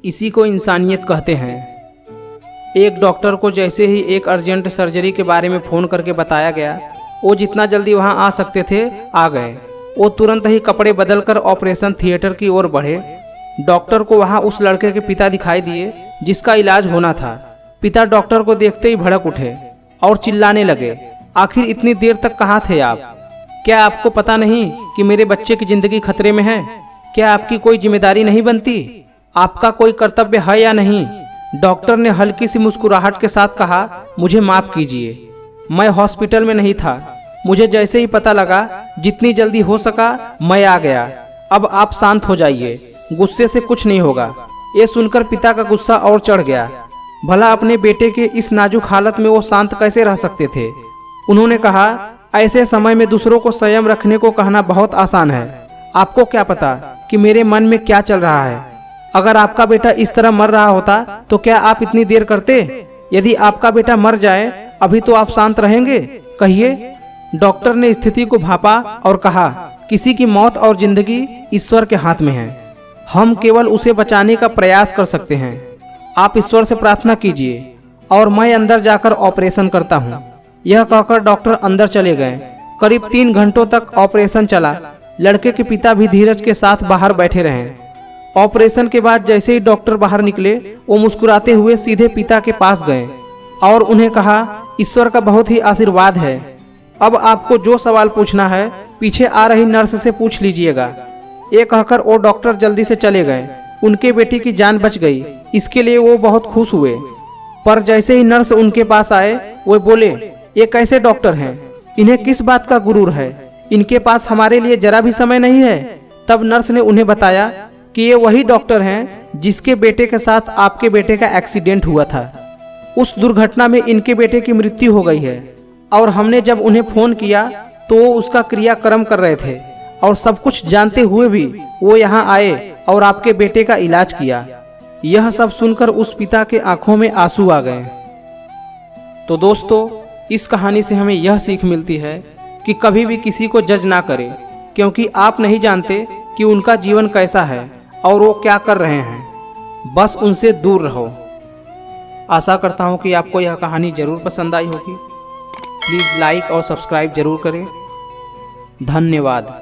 इसी को इंसानियत कहते हैं। एक डॉक्टर को जैसे ही एक अर्जेंट सर्जरी के बारे में फ़ोन करके बताया गया, वो जितना जल्दी वहां आ सकते थे आ गए। वो तुरंत ही कपड़े बदलकर ऑपरेशन थिएटर की ओर बढ़े। डॉक्टर को वहां उस लड़के के पिता दिखाई दिए जिसका इलाज होना था। पिता डॉक्टर को देखते ही भड़क उठे और चिल्लाने लगे, आखिर इतनी देर तक कहाँ थे आप? क्या आपको पता नहीं कि मेरे बच्चे की जिंदगी खतरे में है? क्या आपकी कोई जिम्मेदारी नहीं बनती? आपका कोई कर्तव्य है या नहीं? डॉक्टर ने हल्की सी मुस्कुराहट के साथ कहा, मुझे माफ कीजिए, मैं हॉस्पिटल में नहीं था। मुझे जैसे ही पता लगा, जितनी जल्दी हो सका मैं आ गया। अब आप शांत हो जाइए, गुस्से से कुछ नहीं होगा। ये सुनकर पिता का गुस्सा और चढ़ गया। भला अपने बेटे के इस नाजुक हालत में वो शांत कैसे रह सकते थे? उन्होंने कहा, ऐसे समय में दूसरों को संयम रखने को कहना बहुत आसान है। आपको क्या पता कि मेरे मन में क्या चल रहा है? अगर आपका बेटा इस तरह मर रहा होता तो क्या आप इतनी देर करते? यदि आपका बेटा मर जाए अभी तो आप शांत रहेंगे? कहिए। डॉक्टर ने स्थिति को भांपा और कहा, किसी की मौत और जिंदगी ईश्वर के हाथ में है। हम केवल उसे बचाने का प्रयास कर सकते हैं। आप ईश्वर से प्रार्थना कीजिए और मैं अंदर जाकर ऑपरेशन करता हूँ। यह कहकर डॉक्टर अंदर चले गए। करीब 3 घंटों तक ऑपरेशन चला। लड़के के पिता भी धीरज के साथ बाहर बैठे रहे। ऑपरेशन के बाद जैसे ही डॉक्टर बाहर निकले, वो मुस्कुराते हुए सीधे पिता के पास गए और उन्हें कहा, ईश्वर का बहुत ही आशीर्वाद है। अब आपको जो सवाल पूछना है पीछे आ रही नर्स से पूछ लीजिएगा। ये कहकर वो डॉक्टर जल्दी से चले गए। उनके बेटे की जान बच गई, इसके लिए वो बहुत खुश हुए। पर जैसे ही नर्स उनके पास आए, वो बोले, ये कैसे डॉक्टर हैं? इन्हें किस बात का गुरूर है? इनके पास हमारे लिए जरा भी समय नहीं है। तब नर्स ने उन्हें बताया कि ये वही डॉक्टर हैं जिसके बेटे के साथ आपके बेटे का एक्सीडेंट हुआ था। उस दुर्घटना में इनके बेटे की मृत्यु हो गई है और हमने जब उन्हें फोन किया तो वो उसका क्रियाक्रम कर रहे थे और सब कुछ जानते हुए भी वो यहाँ आए और आपके बेटे का इलाज किया। यह सब सुनकर उस पिता के आंखों में आंसू आ गए। तो दोस्तों, इस कहानी से हमें यह सीख मिलती है कि कभी भी किसी को जज ना करें, क्योंकि आप नहीं जानते कि उनका जीवन कैसा है और वो क्या कर रहे हैं। बस उनसे दूर रहो। आशा करता हूँ कि आपको यह कहानी जरूर पसंद आई होगी। प्लीज़ लाइक और सब्सक्राइब जरूर करें। धन्यवाद।